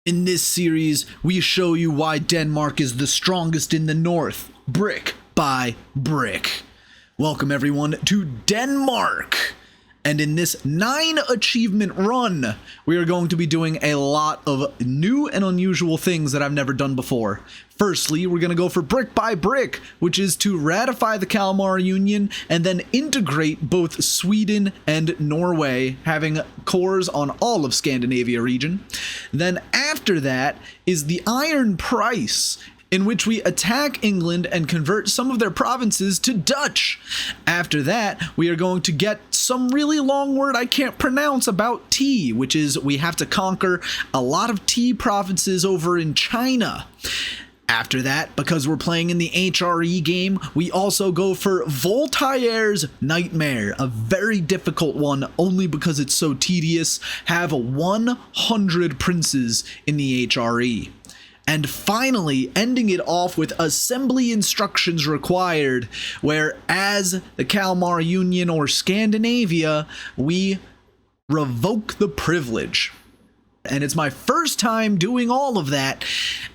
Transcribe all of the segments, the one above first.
In this series, we show you why Denmark is the strongest in the north, brick by brick. Welcome everyone to Denmark! And in this 9 achievement run, we are going to be doing a lot of new and unusual things that I've never done before. Firstly, we're going to go for brick by brick, which is to ratify the Kalmar Union and then integrate both Sweden and Norway, having cores on all of Scandinavia region. Then after that is the Iron Price, in which we attack England and convert some of their provinces to Dutch. After that, we are going to get some really long word I can't pronounce about tea, which is we have to conquer a lot of tea provinces over in China. After that, because we're playing in the HRE game, we also go for Voltaire's Nightmare, a very difficult one only because it's so tedious, have 100 princes in the HRE. And finally, ending it off with assembly instructions required, where as the Kalmar Union or Scandinavia, we revoke the privilege. And it's my first time doing all of that,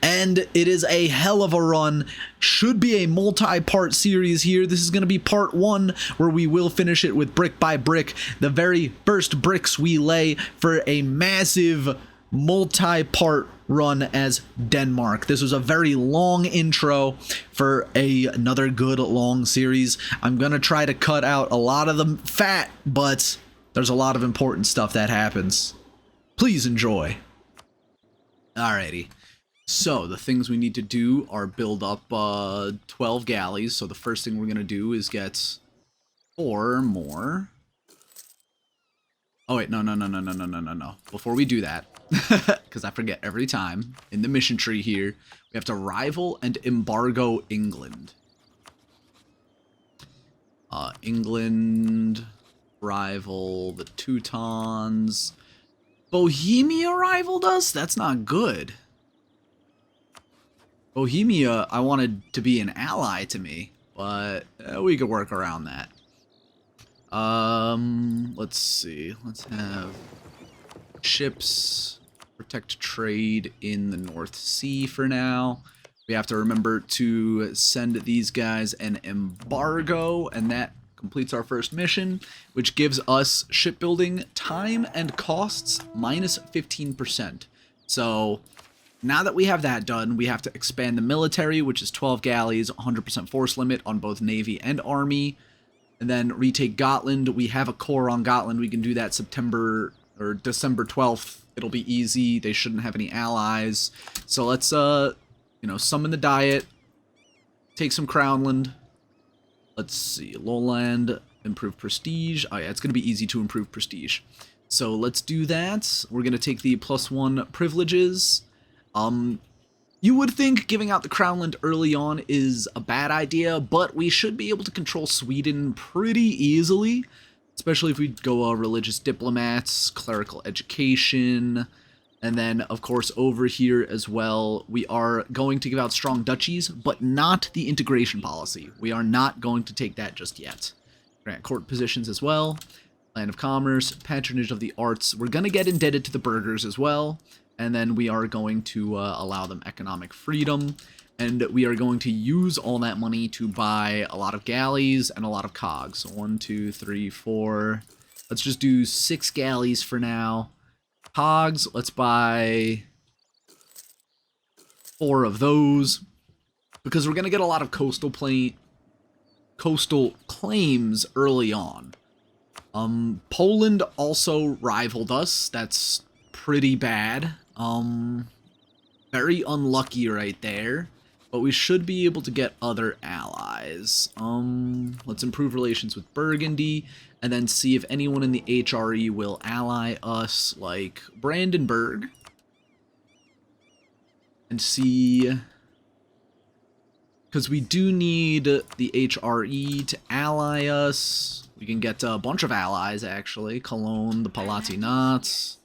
and it is a hell of a run. Should be a multi-part series here. This is going to be part 1, where we will finish it with brick by brick, the very first bricks we lay for a massive multi-part run as Denmark. This was a very long intro for another good long series. I'm gonna try to cut out a lot of the fat, but there's a lot of important stuff that happens. Please enjoy. Alrighty, so the things we need to do are build up 12 galleys. So the first thing we're gonna do is get 4 more. Oh wait, no. Before we do that, because I forget every time, in the mission tree here, we have to rival and embargo England. England, rival the Teutons. Bohemia rivaled us? That's not good. Bohemia, I wanted to be an ally to me, but we could work around that. Let's see. Let's have ships protect trade in the North Sea for now. We have to remember to send these guys an embargo, and that completes our first mission, which gives us shipbuilding time and costs minus 15%. So now that we have that done, we have to expand the military, which is 12 galleys, 100% force limit on both Navy and Army. And then retake Gotland. We have a core on Gotland. We can do that September or December 12th. It'll be easy. They shouldn't have any allies. So let's, summon the Diet. Take some Crownland. Let's see. Lowland. Improve prestige. Oh, yeah, it's going to be easy to improve prestige. So let's do that. We're going to take the +1 privileges. You would think giving out the Crownland early on is a bad idea, but we should be able to control Sweden pretty easily, especially if we go religious diplomats, clerical education, and then, of course, over here as well, we are going to give out strong duchies, but not the integration policy. We are not going to take that just yet. Grant court positions as well, land of commerce, patronage of the arts. We're going to get indebted to the burghers as well. And then we are going to allow them economic freedom. And we are going to use all that money to buy a lot of galleys and a lot of cogs. So 1, 2, 3, 4. Let's just do 6 galleys for now. Cogs, let's buy 4 of those. Because we're going to get a lot of coastal claims early on. Poland also rivaled us. That's pretty bad. Very unlucky right there, but we should be able to get other allies. Let's improve relations with Burgundy, and then see if anyone in the HRE will ally us, like Brandenburg. And see, because we do need the HRE to ally us. We can get a bunch of allies, actually. Cologne, the Palatinats.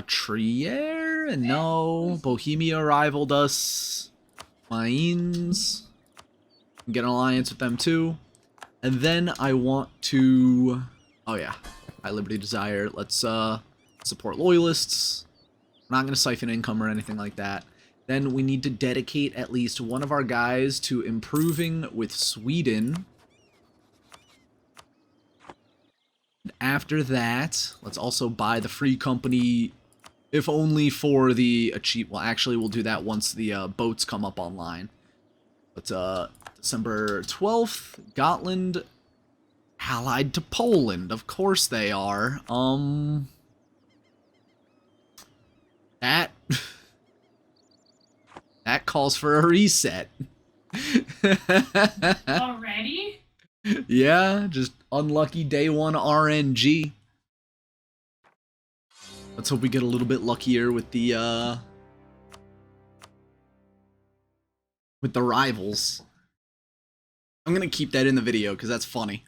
Trier? No. Bohemia rivaled us. Mainz. Get an alliance with them too. And then I want to... Oh yeah. High Liberty Desire. Let's support loyalists. We're not going to siphon income or anything like that. Then we need to dedicate at least one of our guys to improving with Sweden. And after that, let's also buy the free company, if only for the achieve. Well, actually, we'll do that once the boats come up online. But December 12th, Gotland allied to Poland. Of course they are. That that calls for a reset. Already? Yeah, just unlucky day one RNG. Let's hope we get a little bit luckier with the rivals. I'm gonna keep that in the video because that's funny.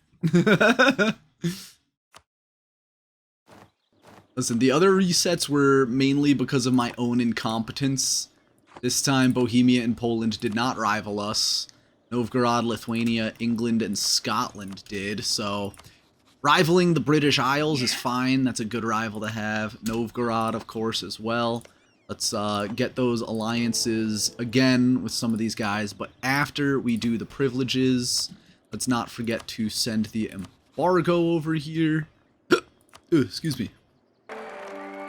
Listen, the other resets were mainly because of my own incompetence. This time, Bohemia and Poland did not rival us. Novgorod, Lithuania, England, and Scotland did, so rivaling the British Isles is fine. That's a good rival to have. Novgorod, of course, as well. Let's get those alliances again with some of these guys, but after we do the privileges, let's not forget to send the embargo over here. Excuse me.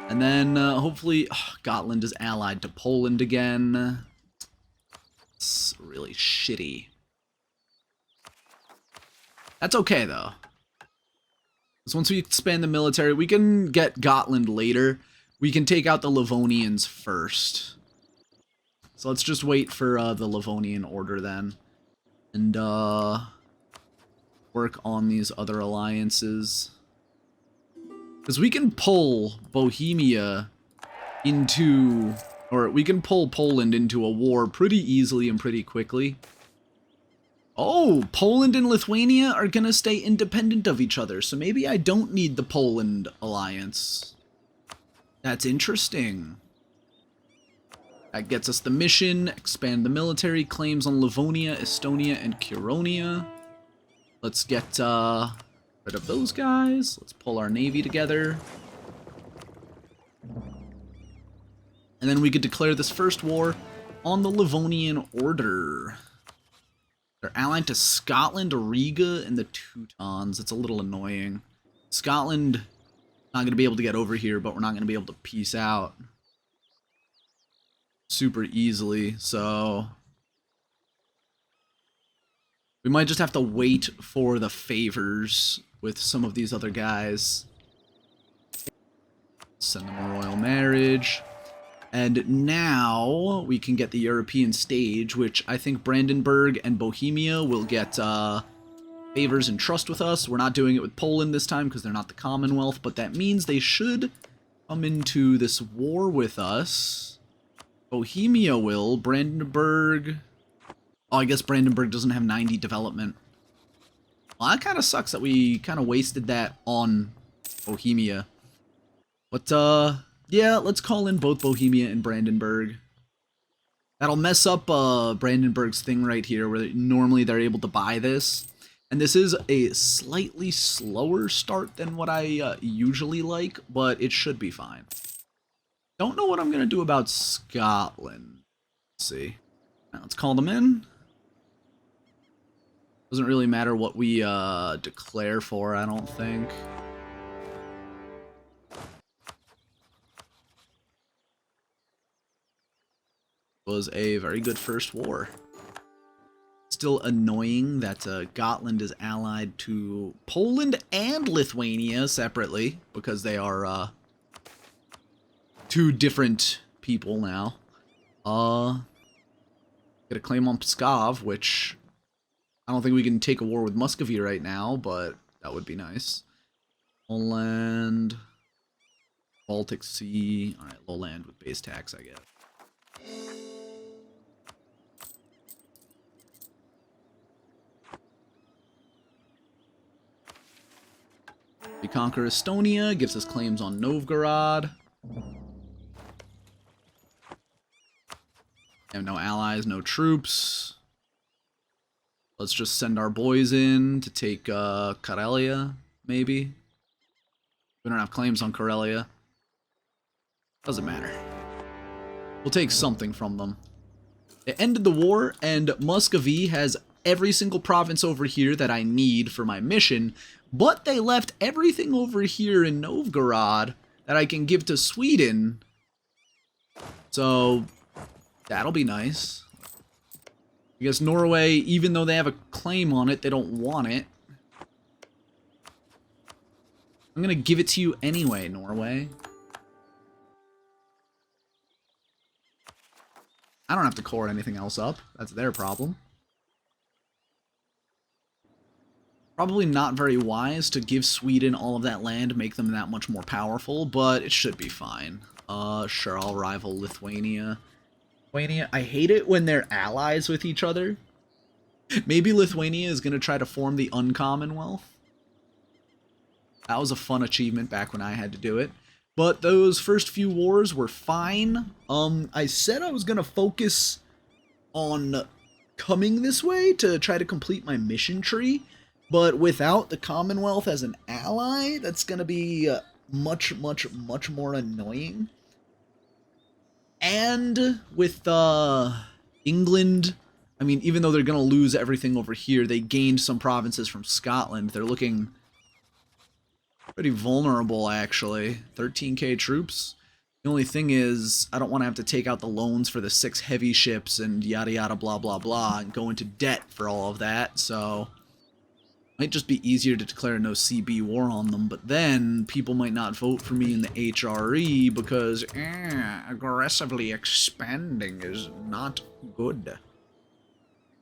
And then, hopefully, Gotland is allied to Poland again. It's really shitty. That's okay, though. Because once we expand the military, we can get Gotland later. We can take out the Livonians first. So let's just wait for the Livonian order then. And, work on these other alliances. Because we can pull Bohemia into, or we can pull Poland into a war pretty easily and pretty quickly. Oh, Poland and Lithuania are going to stay independent of each other, so maybe I don't need the Poland alliance. That's interesting. That gets us the mission, expand the military, claims on Livonia, Estonia, and Curonia. Let's get, rid of those guys. Let's pull our navy together. And then we could declare this first war on the Livonian Order. They're allied to Scotland, Riga, and the Teutons. It's a little annoying. Scotland, not going to be able to get over here, but we're not going to be able to peace out super easily, so we might just have to wait for the favors with some of these other guys. Send them a royal marriage. And now we can get the European stage, which I think Brandenburg and Bohemia will get favors and trust with us. We're not doing it with Poland this time because they're not the Commonwealth, but that means they should come into this war with us. Bohemia will. Brandenburg... Oh, I guess Brandenburg doesn't have 90 development. Well, that kind of sucks that we kind of wasted that on Bohemia. But, yeah, let's call in both Bohemia and Brandenburg. That'll mess up Brandenburg's thing right here, where normally they're able to buy this. And this is a slightly slower start than what I usually like, but it should be fine. Don't know what I'm going to do about Scotland. Let's see. Now, let's call them in. Doesn't really matter what we declare for, I don't think. Was a very good first war. Still annoying that Gotland is allied to Poland and Lithuania separately, because they are two different people now. Get a claim on Pskov, which I don't think we can take a war with Muscovy right now, but that would be nice. Lowland, Baltic Sea. All right, lowland with base tax, I guess. We conquer Estonia, gives us claims on Novgorod. Have no allies, no troops. Let's just send our boys in to take Karelia, maybe. We don't have claims on Karelia. Doesn't matter. We'll take something from them. It ended the war, and Muscovy has every single province over here that I need for my mission, but they left everything over here in Novgorod that I can give to Sweden. So, that'll be nice. I guess Norway, even though they have a claim on it, they don't want it. I'm gonna give it to you anyway, Norway. I don't have to core anything else up. That's their problem. Probably not very wise to give Sweden all of that land, make them that much more powerful, but it should be fine. Sure, I'll rival Lithuania. Lithuania, I hate it when they're allies with each other. Maybe Lithuania is going to try to form the Uncommonwealth. That was a fun achievement back when I had to do it. But those first few wars were fine. I said I was going to focus on coming this way to try to complete my mission tree. But without the Commonwealth as an ally, that's going to be much more annoying. And with England, I mean, even though they're going to lose everything over here, they gained some provinces from Scotland. They're looking pretty vulnerable, actually. 13k troops. The only thing is, I don't want to have to take out the loans for the 6 heavy ships and yada yada blah blah blah and go into debt for all of that, so might just be easier to declare no CB war on them, but then people might not vote for me in the HRE because aggressively expanding is not good.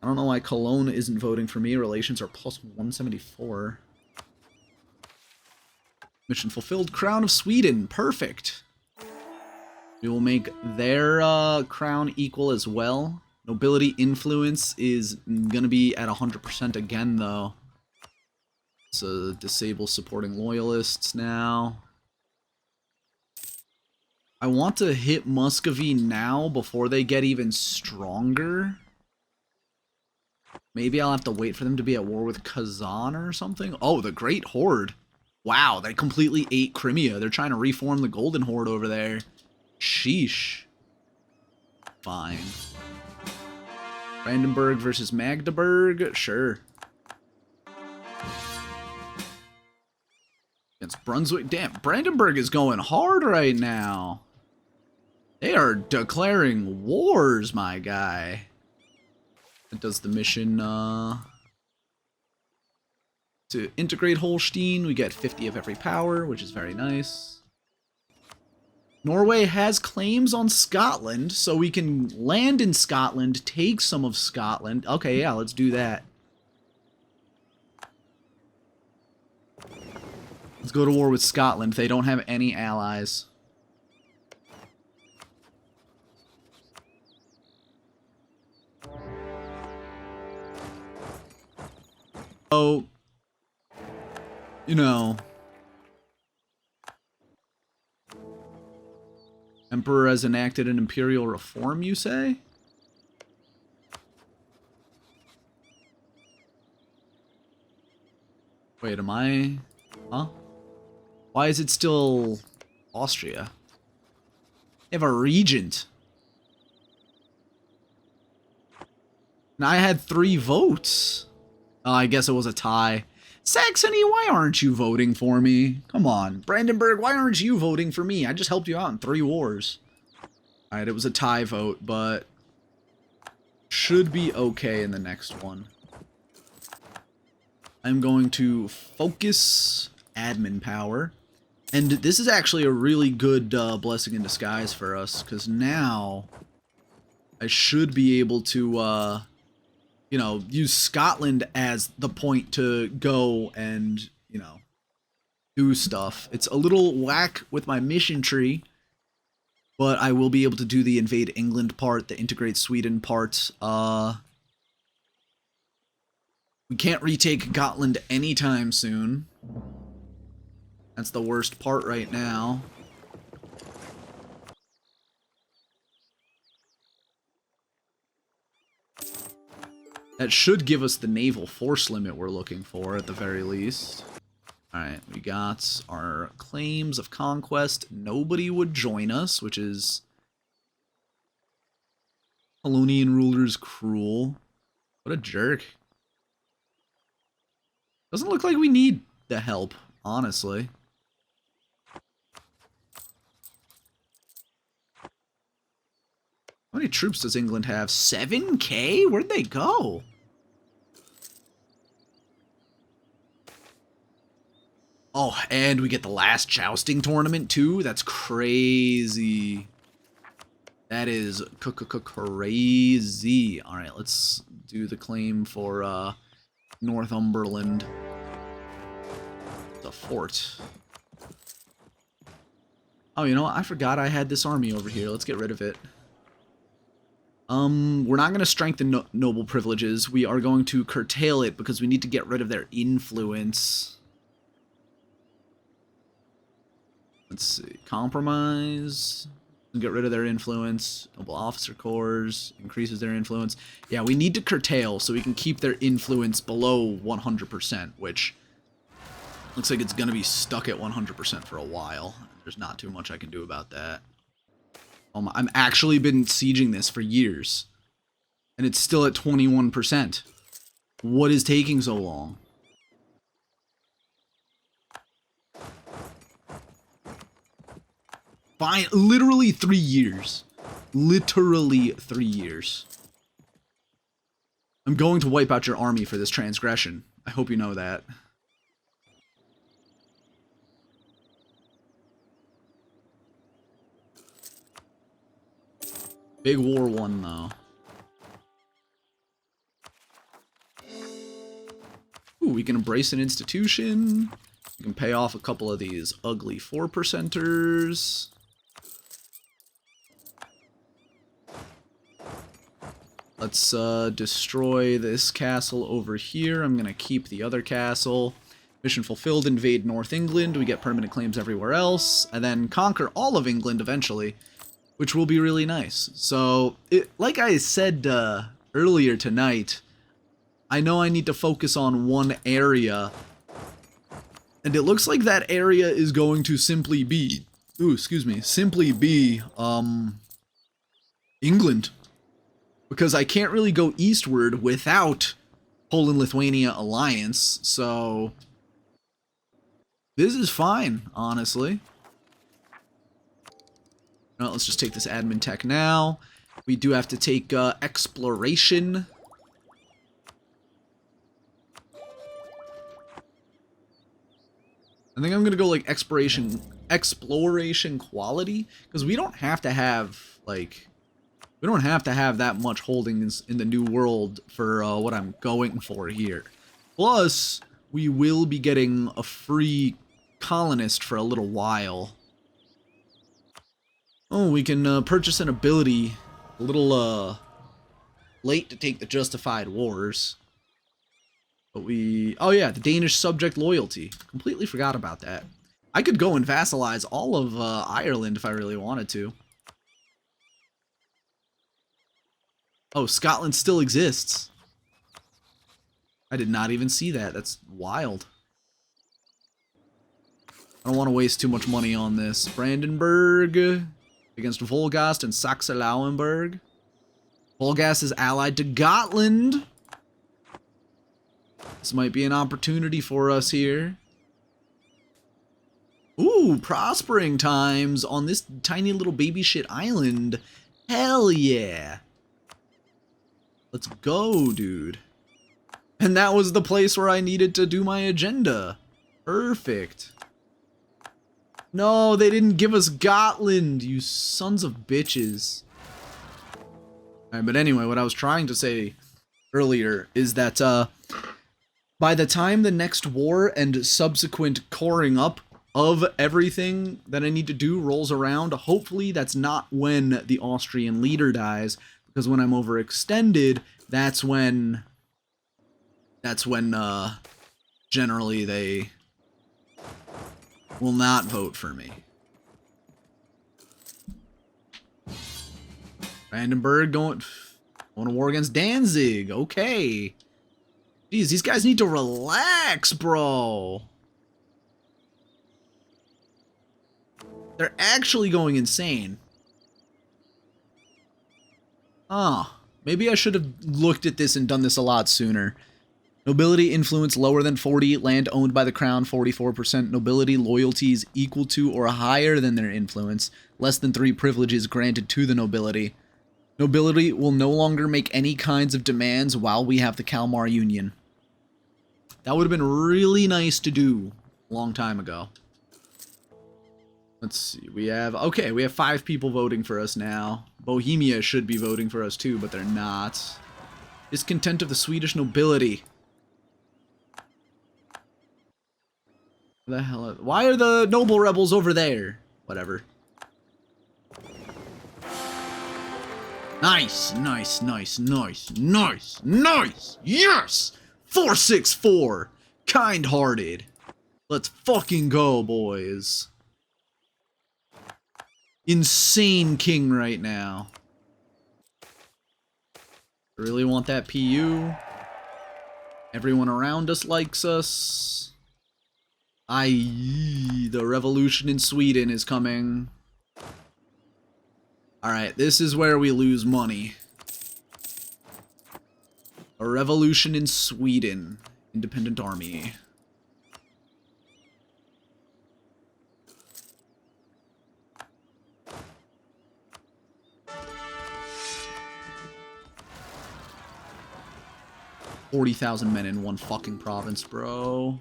I don't know why Cologne isn't voting for me. Relations are plus 174. Mission fulfilled. Crown of Sweden. Perfect. We will make their crown equal as well. Nobility influence is going to be at 100% again, though. So disable supporting loyalists now. I want to hit Muscovy now before they get even stronger. Maybe I'll have to wait for them to be at war with Kazan or something. Oh, the Great Horde. Wow, they completely ate Crimea. They're trying to reform the Golden Horde over there. Sheesh. Fine. Brandenburg versus Magdeburg? Sure. Against Brunswick. Damn, Brandenburg is going hard right now. They are declaring wars, my guy. It does the mission, to integrate Holstein. We get 50 of every power, which is very nice. Norway has claims on Scotland, so we can land in Scotland, take some of Scotland. Okay, yeah, let's do that. Let's go to war with Scotland. They don't have any allies. Oh, you know, Emperor has enacted an imperial reform, you say? Wait, am I... Huh? Why is it still Austria? They have a regent. And I had 3 votes. Oh, I guess it was a tie. Saxony, why aren't you voting for me? Come on. Brandenburg, why aren't you voting for me? I just helped you out in 3 wars. Alright, it was a tie vote, but should be okay in the next one. I'm going to focus admin power. And this is actually a really good blessing in disguise for us, because now I should be able to, you know, use Scotland as the point to go and, you know, do stuff. It's a little whack with my mission tree, but I will be able to do the invade England part, the integrate Sweden part. We can't retake Gotland anytime soon. That's the worst part right now. That should give us the naval force limit we're looking for, at the very least. Alright, we got our claims of conquest. Nobody would join us, which is Polonian ruler's cruel. What a jerk. Doesn't look like we need the help, honestly. How many troops does England have? 7K? Where'd they go? Oh, and we get the last jousting tournament too? That's crazy. That is crazy. Alright, let's do the claim for Northumberland. The fort. Oh, you know what? I forgot I had this army over here. Let's get rid of it. We're not going to strengthen noble privileges. We are going to curtail it because we need to get rid of their influence. Let's see. Compromise. Get rid of their influence. Noble officer corps. Increases their influence. Yeah, we need to curtail so we can keep their influence below 100%, which looks like it's going to be stuck at 100% for a while. There's not too much I can do about that. I'm actually been sieging this for years, and it's still at 21%. What is taking so long? Fine, literally 3 years. Literally 3 years. I'm going to wipe out your army for this transgression. I hope you know that. Big war won, though. Ooh, we can embrace an institution. We can pay off a couple of these ugly 4%ers. Let's destroy this castle over here. I'm going to keep the other castle. Mission fulfilled, invade North England. We get permanent claims everywhere else. And then conquer all of England eventually, which will be really nice. So, like I said earlier tonight, I know I need to focus on one area. And it looks like that area is going to simply be... Ooh, excuse me. Simply be, England. Because I can't really go eastward without Poland-Lithuania alliance, so... This is fine, honestly. No, let's just take this admin tech now. We do have to take exploration. I think I'm gonna go like exploration quality, because we don't have to have like that much holdings in the new world for what I'm going for here. Plus, we will be getting a free colonist for a little while. Oh, we can purchase an ability a little late to take the justified wars. But oh yeah, the Danish subject loyalty. Completely forgot about that. I could go and vassalize all of Ireland if I really wanted to. Oh, Scotland still exists. I did not even see that. That's wild. I don't want to waste too much money on this. Brandenburg against Volgast and Saxe-Lauenburg. Volgast is allied to Gotland. This might be an opportunity for us here. Ooh, prospering times on this tiny little baby shit island. Hell yeah. Let's go, dude. And that was the place where I needed to do my agenda. Perfect. No, they didn't give us Gotland, you sons of bitches. Alright, but anyway, what I was trying to say earlier is that by the time the next war and subsequent coring up of everything that I need to do rolls around, hopefully that's not when the Austrian leader dies, because when I'm overextended, that's when generally they will not vote for me. Brandenburg going to war against Danzig. Okay. Jeez, these guys need to relax, bro. They're actually going insane. Oh. Maybe I should have looked at this and done this a lot sooner. Nobility influence lower than 40, land owned by the crown 44%, nobility loyalties equal to or higher than their influence, less than 3 privileges granted to the nobility. Nobility will no longer make any kinds of demands while we have the Kalmar Union. That would have been really nice to do a long time ago. Let's see, we have 5 people voting for us now. Bohemia should be voting for us too, but they're not. Discontent of the Swedish nobility. The hell? Why are the noble rebels over there? Whatever. Nice, nice, nice, nice, nice, nice. Yes! 464. Kind-hearted. Let's fucking go, boys. Insane king right now. Really want that PU. Everyone around us likes us. The revolution in Sweden is coming. Alright, this is where we lose money. A revolution in Sweden. Independent army. $40,000 men in one fucking province, bro.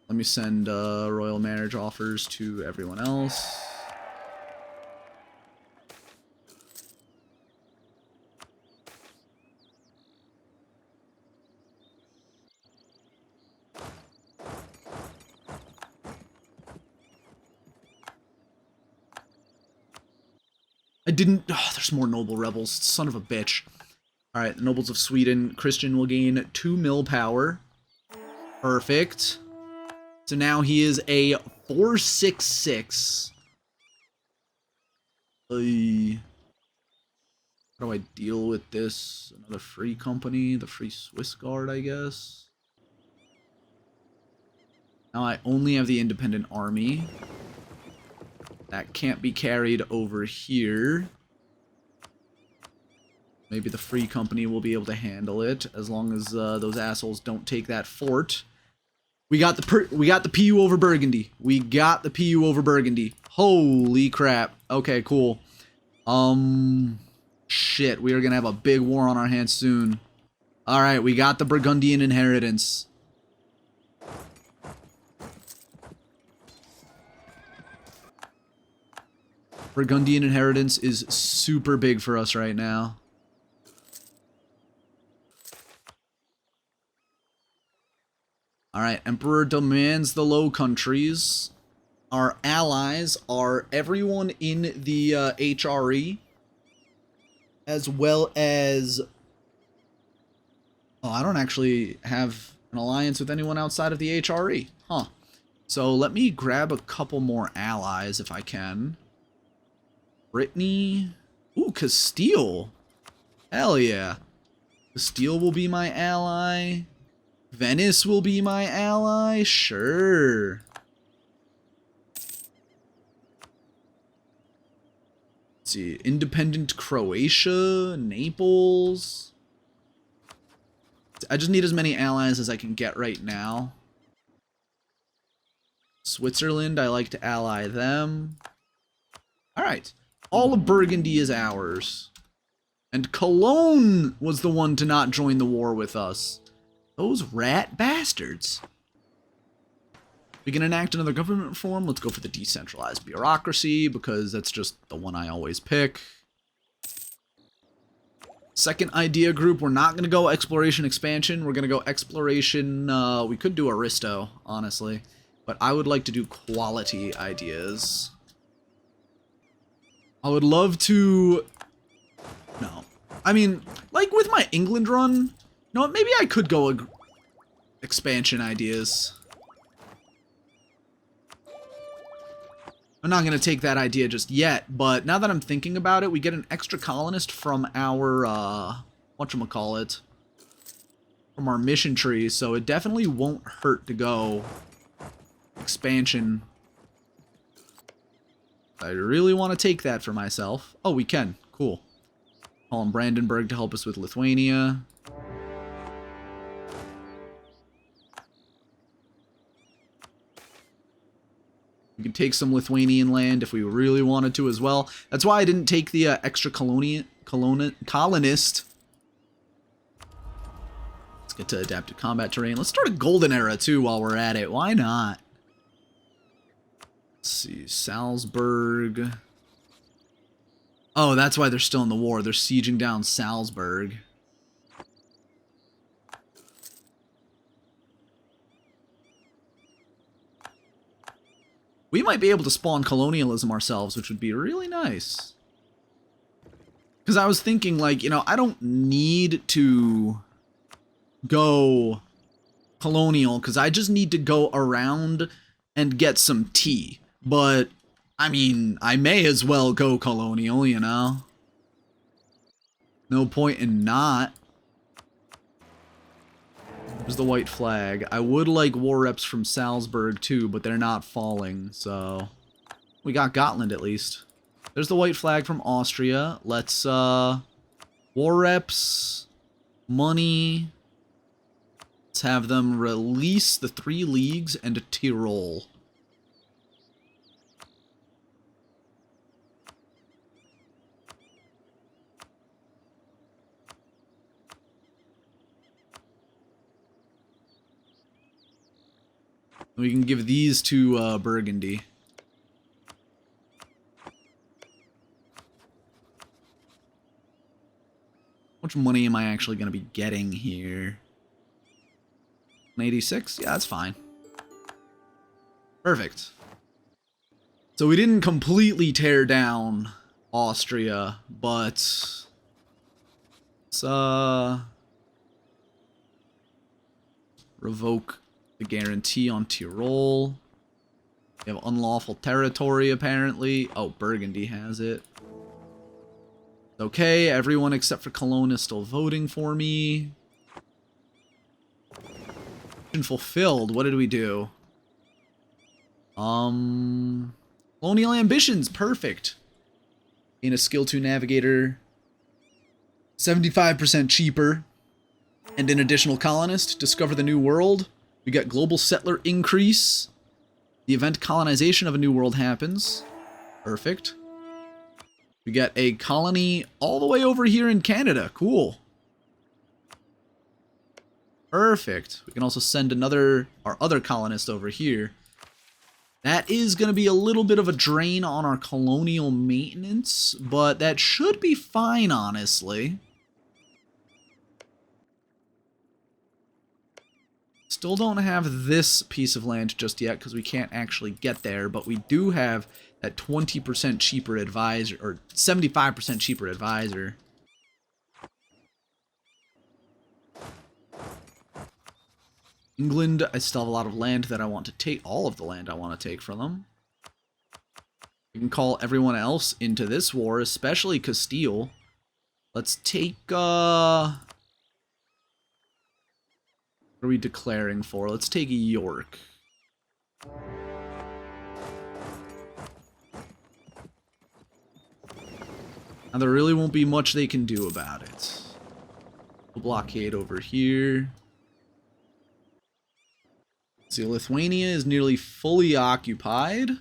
Let me send royal marriage offers to everyone else. There's more noble rebels. Son of a bitch. Alright, the nobles of Sweden. Christian will gain 2 mill power. Perfect. So now he is a 466. How do I deal with this? Another free company, the Free Swiss Guard, I guess. Now I only have the independent army. That can't be carried over here. Maybe the free company will be able to handle it as long as those assholes don't take that fort. We got the PU over Burgundy. We got the PU over Burgundy. Holy crap. Okay, cool. Shit, we are gonna have a big war on our hands soon. Alright, we got the Burgundian inheritance. Burgundian inheritance is super big for us right now. Alright, Emperor demands the Low Countries. Our allies are everyone in the HRE, as well as... Oh, I don't actually have an alliance with anyone outside of the HRE. Huh. So let me grab a couple more allies if I can. Brittany. Ooh, Castile. Hell yeah. Castile will be my ally. Venice will be my ally. Sure. Let's see. Independent Croatia. Naples. I just need as many allies as I can get right now. Switzerland, I like to ally them. Alright. All of Burgundy is ours. And Cologne was the one to not join the war with us. Those rat bastards. We can enact another government reform. Let's go for the decentralized bureaucracy, because that's just the one I always pick. Second idea group, we're not going to go exploration expansion. We're going to go exploration, we could do Aristo, honestly. But I would like to do quality ideas. I would love to... No. I mean, like with my England run, you know what, maybe I could go expansion ideas. I'm not going to take that idea just yet, but now that I'm thinking about it, we get an extra colonist from our, whatchamacallit, from our mission tree, so it definitely won't hurt to go expansion. I really want to take that for myself. Oh, we can. Cool. Call in Brandenburg to help us with Lithuania. We can take some Lithuanian land if we really wanted to as well. That's why I didn't take the extra colonist. Let's get to adaptive combat terrain. Let's start a golden era too while we're at it. Why not? Let's see. Salzburg. Oh, that's why they're still in the war. They're sieging down Salzburg. We might be able to spawn colonialism ourselves, which would be really nice. Because I was thinking, like, you know, I don't need to go colonial, because I just need to go around and get some tea. But, I mean, I may as well go colonial, you know? No point in not. There's the white flag. I would like war reps from Salzburg too, but they're not falling, so... We got Gotland at least. There's the white flag from Austria. Let's, war reps, money. Let's have them release the 3 leagues and Tyrol. We can give these to Burgundy. How much money am I actually going to be getting here? 86? Yeah, that's fine. Perfect. So we didn't completely tear down Austria, but... Let's, revoke the guarantee on Tyrol. We have unlawful territory, apparently. Oh, Burgundy has it. Okay, everyone except for Cologne is still voting for me. Mission fulfilled. What did we do? Colonial ambitions. Perfect. In a skill 2 navigator. 75% cheaper. And an additional colonist. Discover the new world. We got global settler increase. The event colonization of a new world happens. Perfect. We got a colony all the way over here in Canada. Cool. Perfect. We can also send our other colonist over here. That is going to be a little bit of a drain on our colonial maintenance, but that should be fine, honestly. Still don't have this piece of land just yet because we can't actually get there, but we do have that 20% cheaper advisor, or 75% cheaper advisor. England, I still have a lot of land that I want to take, all of the land I want to take from them. We can call everyone else into this war, especially Castile. Let's take, what are we declaring for? Let's take York. Now, there really won't be much they can do about it. We'll blockade over here. See, Lithuania is nearly fully occupied.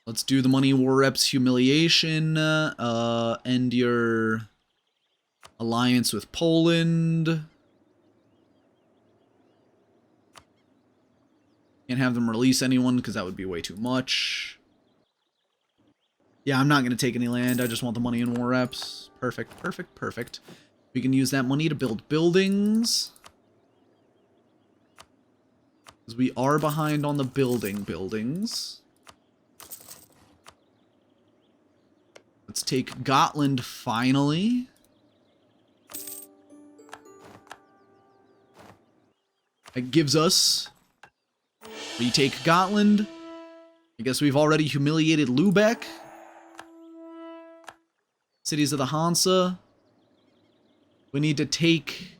Let's do the money war reps humiliation. End your alliance with Poland. Can't have them release anyone because that would be way too much. Yeah, I'm not going to take any land. I just want the money and war reps. Perfect, perfect, perfect. We can use that money to build buildings. Because we are behind on the buildings. Let's take Gotland finally. That gives us... retake Gotland. I guess we've already humiliated Lübeck. Cities of the Hansa. We need to take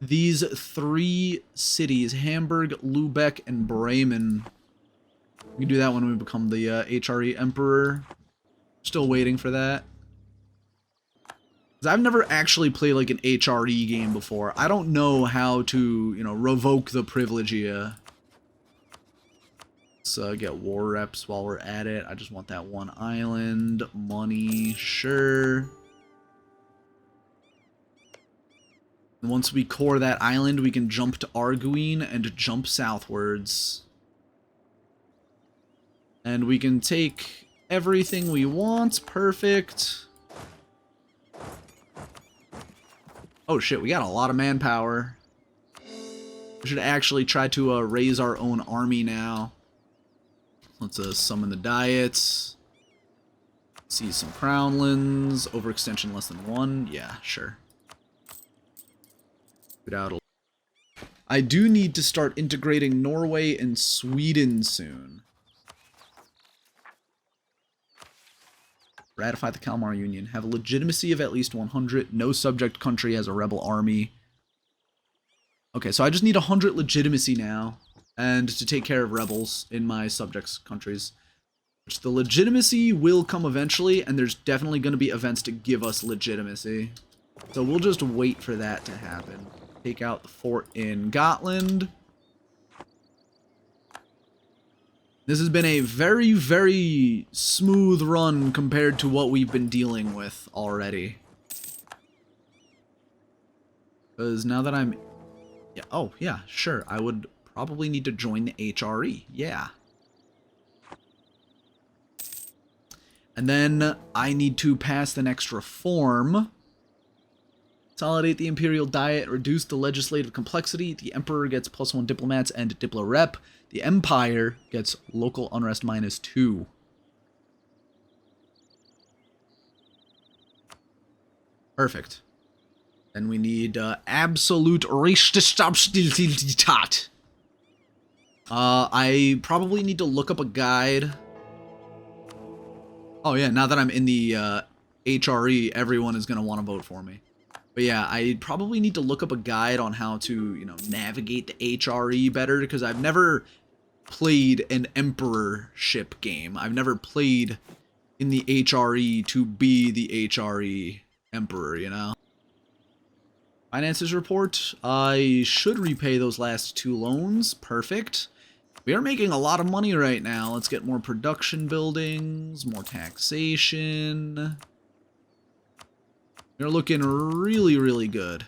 these 3 cities, Hamburg, Lübeck, and Bremen. We can do that when we become the HRE Emperor. Still waiting for that. 'Cause I've never actually played like an HRE game before. I don't know how to, you know, revoke the privilege here. Let's get war reps while we're at it. I just want that one island. Money, sure. And once we core that island, we can jump to Arguin and jump southwards. And we can take everything we want. Perfect. Oh shit, we got a lot of manpower. We should actually try to raise our own army now. Let's summon the diets. See some crownlands. Overextension less than 1. Yeah, sure. Get out. I do need to start integrating Norway and Sweden soon. Ratify the Kalmar Union. Have a legitimacy of at least 100. No subject country has a rebel army. Okay, so I just need 100 legitimacy now. And to take care of rebels in my subjects countries. Which the legitimacy will come eventually, and there's definitely going to be events to give us legitimacy. So we'll just wait for that to happen. Take out the fort in Gotland. This has been a very, very smooth run compared to what we've been dealing with already. Because now that I'm... Yeah, oh, yeah, sure. I would probably need to join the HRE. Yeah. And then I need to pass the next reform. Consolidate the Imperial Diet, reduce the legislative complexity. The Emperor gets +1 diplomats and Diplo Rep. The Empire gets local unrest -2. Perfect. Then we need absolute Rechtsstaatlichkeit. I probably need to look up a guide. Oh yeah, now that I'm in the HRE, everyone is going to want to vote for me. But yeah, I probably need to look up a guide on how to, you know, navigate the HRE better, because I've never played an emperorship game. I've never played in the HRE to be the HRE Emperor, you know? Finances report. I should repay those last 2 loans. Perfect. We are making a lot of money right now. Let's get more production buildings, more taxation. They're looking really, really good.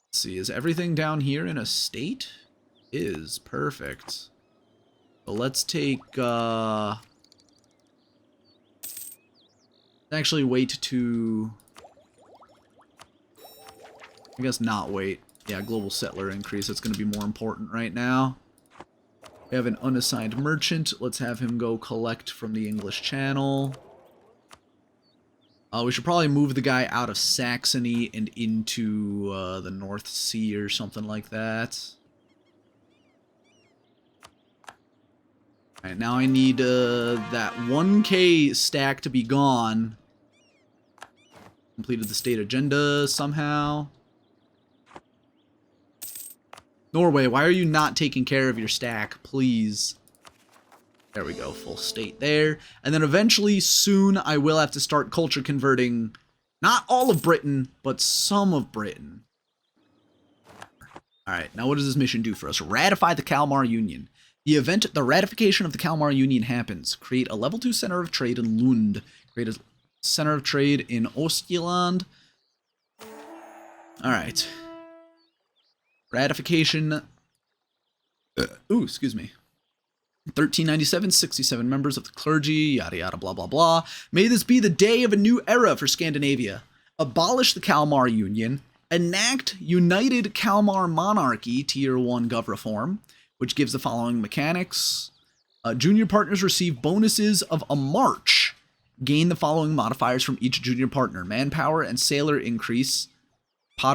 Let's see, is everything down here in a state? Is perfect. But let's take, actually wait to... I guess not wait. Yeah, global settler increase. That's going to be more important right now. We have an unassigned merchant. Let's have him go collect from the English Channel. We should probably move the guy out of Saxony and into the North Sea or something like that. Alright, now I need that 1K stack to be gone. Completed the state agenda somehow. Norway, why are you not taking care of your stack, please? There we go, full state there. And then eventually, soon, I will have to start culture converting not all of Britain, but some of Britain. Alright, now what does this mission do for us? Ratify the Kalmar Union. The event the ratification of the Kalmar Union happens. Create a level 2 center of trade in Lund. Create a center of trade in Ostjylland. Alright. Ratification. Ooh, excuse me. 1397, 67 members of the clergy, yada yada, blah blah blah. May this be the day of a new era for Scandinavia. Abolish the Kalmar Union. Enact United Kalmar Monarchy, Tier 1 Gov Reform, which gives the following mechanics. Junior partners receive bonuses of a march. Gain the following modifiers from each junior partner. Manpower and sailor increase.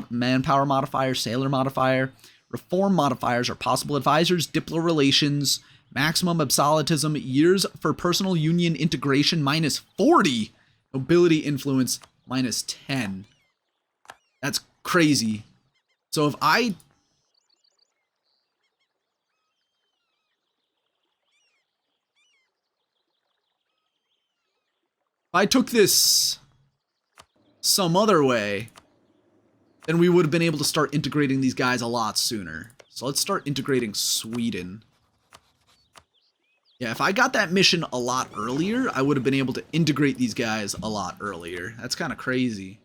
Manpower modifier, sailor modifier. Reform modifiers are possible advisors, diplo relations, maximum absolutism, years for personal union integration -40, nobility influence -10. That's crazy. So if I... I took this some other way, then we would have been able to start integrating these guys a lot sooner. So let's start integrating Sweden. Yeah, if I got that mission a lot earlier, I would have been able to integrate these guys a lot earlier. That's kind of crazy.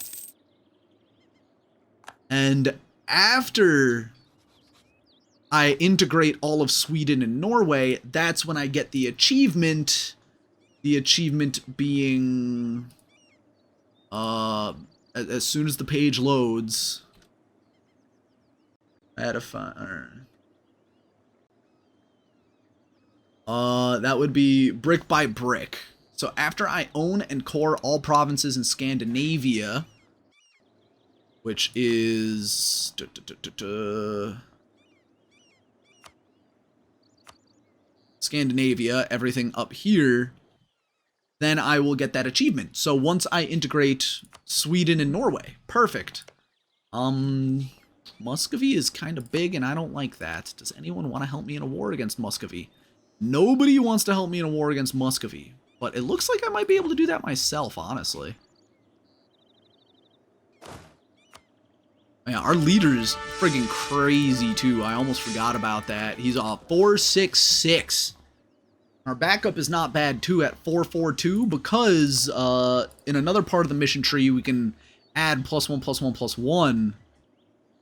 And after I integrate all of Sweden and Norway, that's when I get the achievement. The achievement being, as soon as the page loads, that would be brick by brick. So after I own and core all provinces in Scandinavia, which is Scandinavia, everything up here, then I will get that achievement. So once I integrate Sweden and Norway, perfect. Muscovy is kind of big and I don't like that. Does anyone want to help me in a war against Muscovy? Nobody wants to help me in a war against Muscovy, but it looks like I might be able to do that myself, honestly. Yeah, our leader's friggin' crazy too. I almost forgot about that. He's a 466. Our backup is not bad too at 442 because in another part of the mission tree we can add +1/+1/+1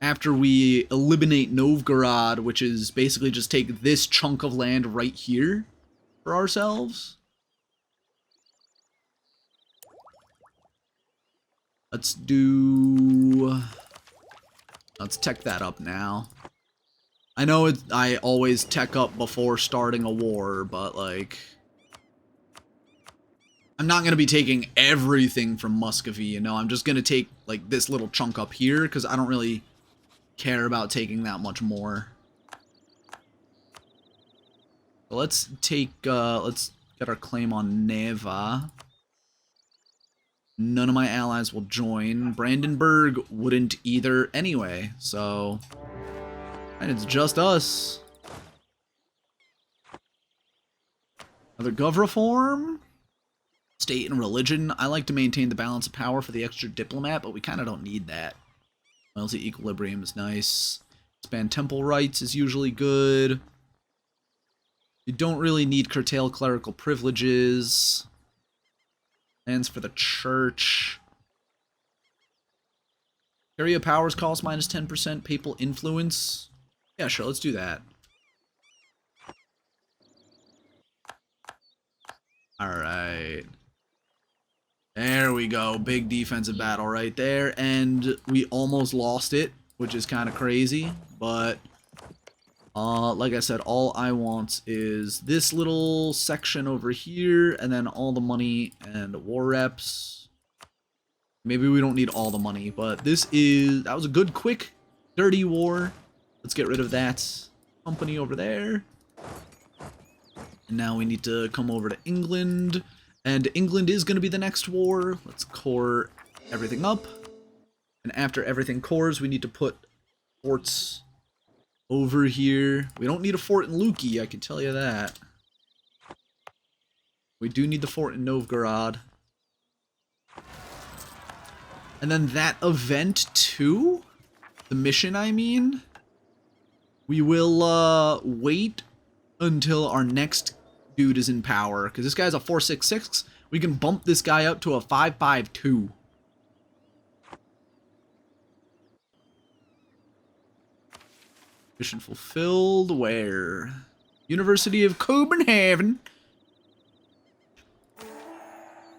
after we eliminate Novgorod, which is basically just take this chunk of land right here for ourselves. Let's tech that up now. I know I always tech up before starting a war, but like, I'm not going to be taking everything from Muscovy, you know. I'm just going to take like this little chunk up here because I don't really care about taking that much more. So let's get our claim on Neva. None of my allies will join. Brandenburg wouldn't either anyway, so... And it's just us. Another gov reform? State and religion. I like to maintain the balance of power for the extra diplomat, but we kind of don't need that. Loyalty equilibrium is nice. Expand temple rights is usually good. You don't really need curtail clerical privileges. Plans for the church. Area powers cost minus 10%. Papal influence. Yeah, sure, let's do that. Alright. There we go. Big defensive battle right there. And we almost lost it, which is kind of crazy. But, like I said, all I want is this little section over here, and then all the money and war reps. Maybe we don't need all the money, but that was a good, quick, dirty war. Let's get rid of that company over there. And now we need to come over to England. And England is going to be the next war. Let's core everything up. And after everything cores, we need to put forts over here. We don't need a fort in Luki, I can tell you that. We do need the fort in Novgorod. And then that event too? The mission, I mean? We will wait until our next dude is in power. Because this guy's a 466. We can bump this guy up to a 552. Mission fulfilled. Where? University of Copenhagen.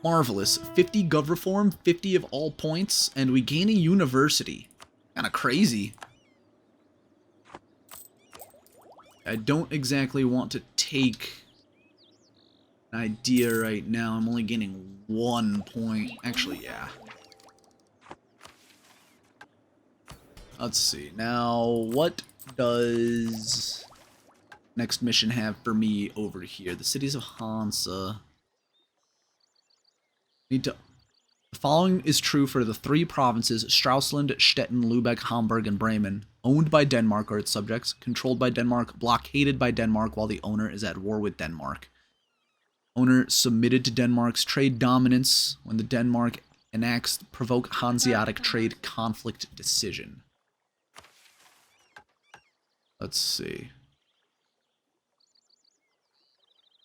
Marvelous. 50 gov reform, 50 of all points, and we gain a university. Kind of crazy. I don't exactly want to take an idea right now. I'm only gaining 1 point. Actually, yeah. Let's see. Now, what does next mission have for me over here? The cities of Hansa. The following is true for the 3 provinces, Stralsund, Stettin, Lübeck, Hamburg, and Bremen, owned by Denmark or its subjects, controlled by Denmark, blockaded by Denmark while the owner is at war with Denmark. Owner submitted to Denmark's trade dominance when the Denmark enacts the provoke Hanseatic trade conflict decision. Let's see.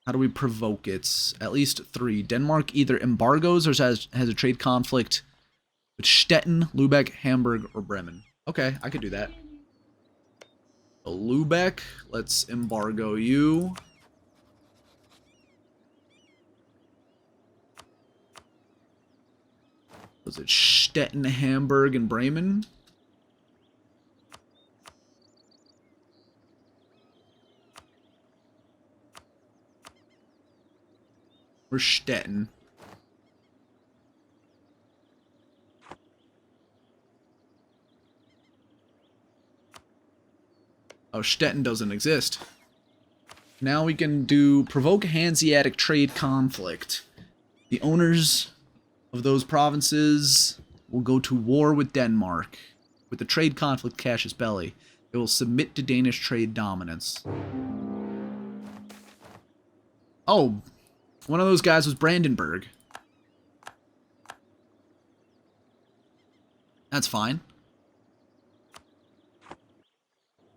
How do we provoke it? At least 3. Denmark either embargoes or has a trade conflict with Stettin, Lübeck, Hamburg, or Bremen. Okay, I could do that. So Lübeck, let's embargo you. Was it Stettin, Hamburg, and Bremen? Where's Stettin? Oh, Stettin doesn't exist. Now we can do provoke Hanseatic trade conflict. The owners of those provinces will go to war with Denmark. With the trade conflict casus belli, they will submit to Danish trade dominance. Oh, one of those guys was Brandenburg. That's fine.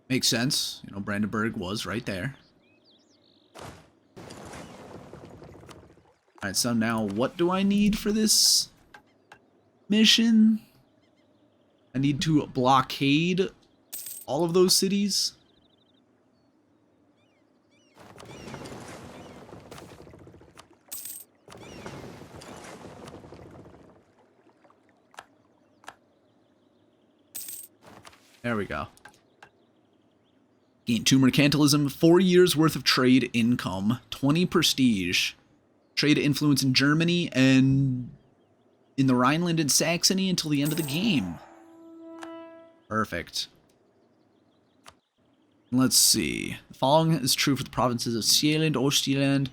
Makes sense. You know, Brandenburg was right there. Alright, so now what do I need for this mission? I need to blockade all of those cities. There we go. Gain 2 mercantilism, 4 years worth of trade income, 20 prestige, trade influence in Germany and in the Rhineland and Saxony until the end of the game. Perfect. Let's see. The following is true for the provinces of Sjælland, Østjylland,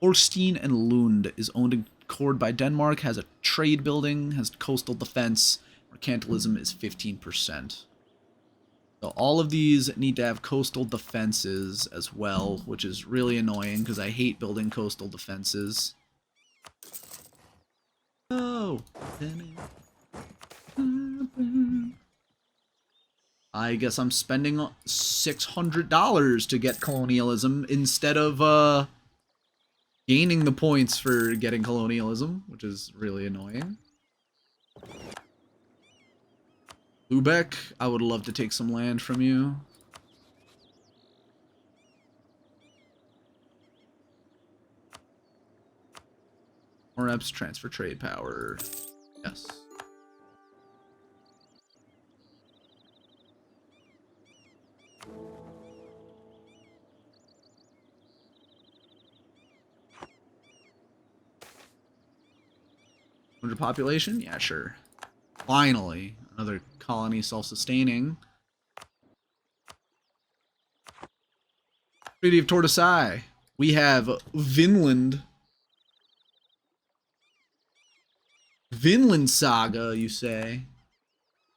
Holstein, and Lund. Is owned and cored by Denmark, has a trade building, has coastal defense. Mercantilism is 15%. So all of these need to have coastal defenses as well, which is really annoying because I hate building coastal defenses. Oh, I guess I'm spending $600 to get colonialism instead of gaining the points for getting colonialism, which is really annoying. Lübeck, I would love to take some land from you. More reps, transfer trade power. Yes. Under population? Yeah, sure. Finally, another colony self-sustaining. Treaty of Tortoisai. We have Vinland. Vinland Saga, you say?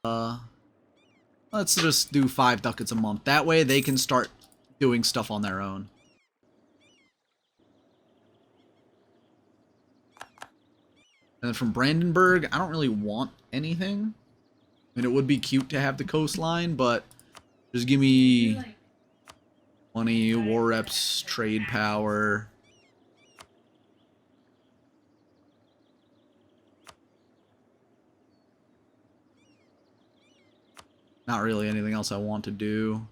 Let's just do 5 ducats a month. That way they can start doing stuff on their own. And then from Brandenburg, I don't really want anything. I mean, it would be cute to have the coastline, but just give me 20 war reps, trade power. Not really anything else I want to do.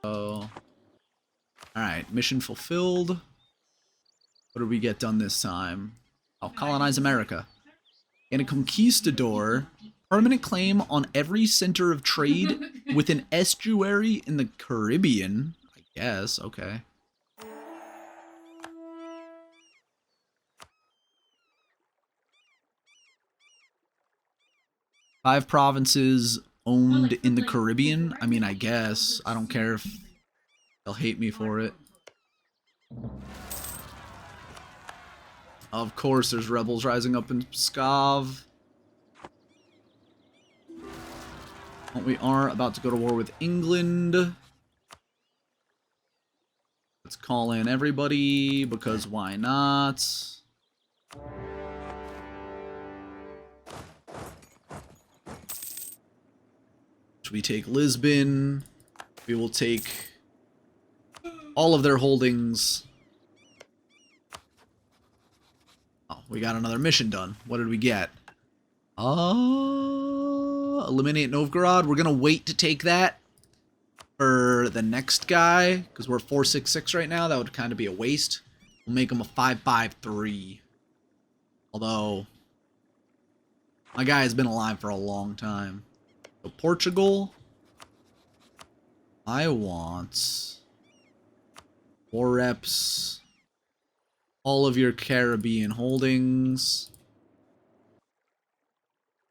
So, alright, mission fulfilled. What did we get done this time? I'll colonize America. And a conquistador, permanent claim on every center of trade with an estuary in the Caribbean. I guess, okay. Five provinces owned in the Caribbean. I mean, I guess. I don't care if they'll hate me for it. Of course, there's rebels rising up in Pskov. We are about to go to war with England. Let's call in everybody, because why not? Should we take Lisbon? We will take all of their holdings. Oh, we got another mission done. What did we get? Eliminate Novgorod. We're gonna wait to take that for the next guy, because we're 466 right now. That would kind of be a waste. We'll make him a 553. Although, my guy has been alive for a long time. So Portugal, I want 4 reps, all of your Caribbean holdings,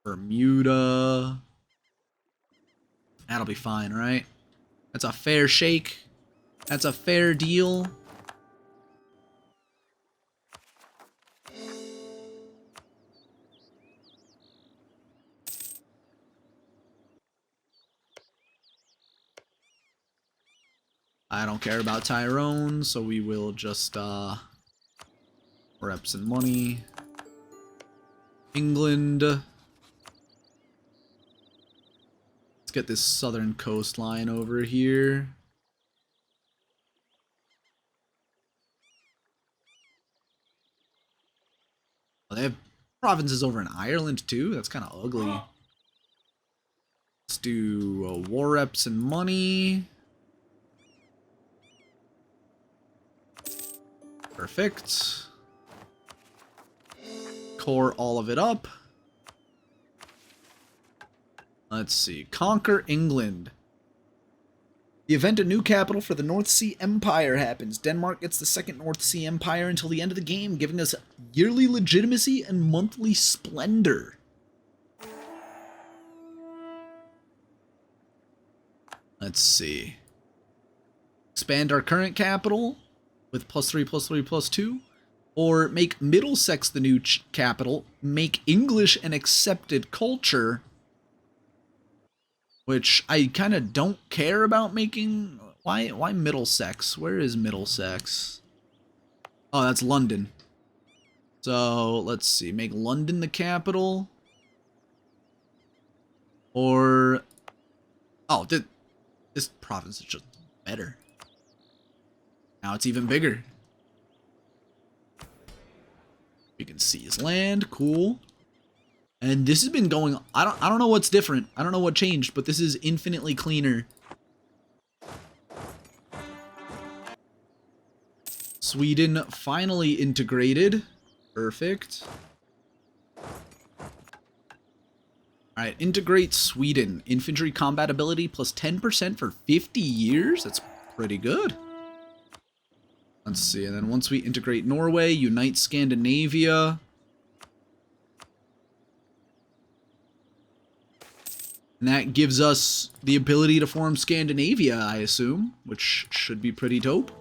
Bermuda. That'll be fine, right? That's a fair shake. That's a fair deal. I don't care about Tyrone, so we will just, reps and money. England. Let's get this southern coastline over here. Oh, they have provinces over in Ireland, too? That's kind of ugly. Let's do war reps and money. Perfect. Core all of it up. Let's see. Conquer England. The event a new capital for the North Sea Empire happens. Denmark gets the second North Sea Empire until the end of the game, giving us yearly legitimacy and monthly splendor. Let's see. Expand our current capital with +3/+3/+2, or make Middlesex the new capital, make English an accepted culture, which I kind of don't care about making. Why Middlesex? Where is Middlesex? Oh, that's London. So, let's see, make London the capital, or, oh, this province is just better. Now it's even bigger. You can seize land, cool. And this has been going, I don't know what's different. I don't know what changed, but this is infinitely cleaner. Sweden finally integrated. Perfect. Alright, integrate Sweden. Infantry combat ability plus 10% for 50 years? That's pretty good. Let's see, and then once we integrate Norway, unite Scandinavia. And that gives us the ability to form Scandinavia, I assume, which should be pretty dope.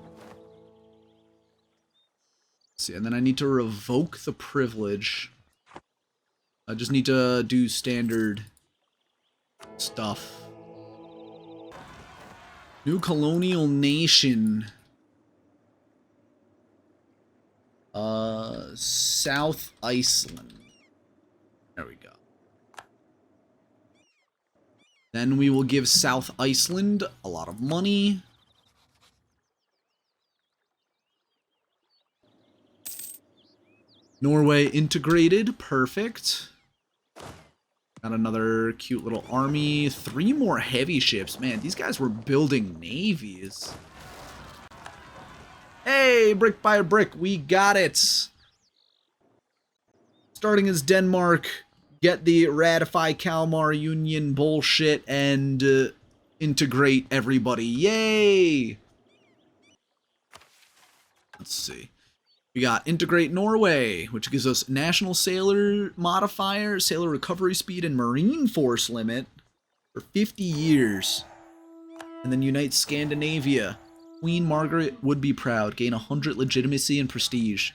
Let's see, and then I need to revoke the privilege. I just need to do standard stuff. New colonial nation. South Iceland. There we go. Then we will give South Iceland a lot of money. Norway integrated, perfect. Got another cute little army. 3 more heavy ships. Man, these guys were building navies. Hey, brick by brick, we got it. Starting as Denmark, get the ratify Kalmar Union bullshit and integrate everybody. Yay! Let's see. We got integrate Norway, which gives us national sailor modifier, sailor recovery speed, and marine force limit for 50 years. And then unite Scandinavia. Queen Margaret would be proud. Gain 100 legitimacy and prestige.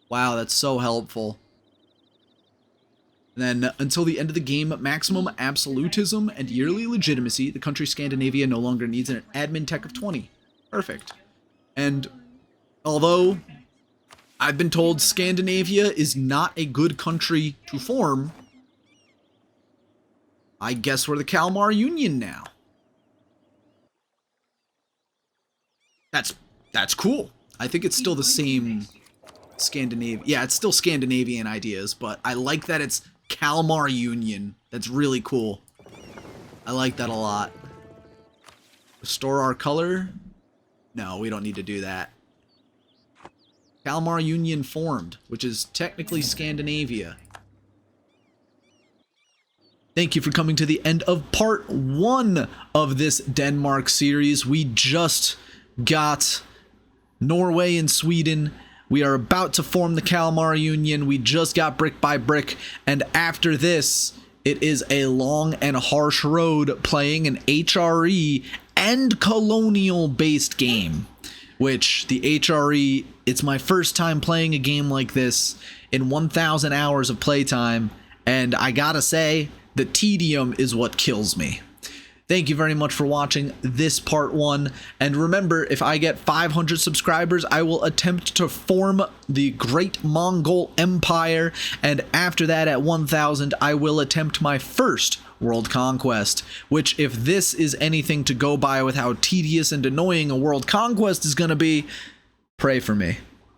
Wow, that's so helpful. And then, until the end of the game, maximum absolutism and yearly legitimacy. The country Scandinavia no longer needs an admin tech of 20. Perfect. And although I've been told Scandinavia is not a good country to form, I guess we're the Kalmar Union now. That's cool. I think it's still the same Scandinavian. Yeah, it's still Scandinavian ideas, but I like that it's Kalmar Union. That's really cool. I like that a lot. Restore our color? No, we don't need to do that. Kalmar Union formed, which is technically Scandinavia. Thank you for coming to the end of part 1 of this Denmark series. We just got Norway and Sweden. We are about to form the Kalmar Union. We just got brick by brick. And after this, it is a long and harsh road playing an HRE and colonial-based game. Which, the HRE, it's my first time playing a game like this in 1,000 hours of playtime. And I gotta say, the tedium is what kills me. Thank you very much for watching this part 1. And remember, if I get 500 subscribers, I will attempt to form the Great Mongol Empire. And after that, at 1,000, I will attempt my first world conquest. Which, if this is anything to go by with how tedious and annoying a world conquest is going to be, pray for me.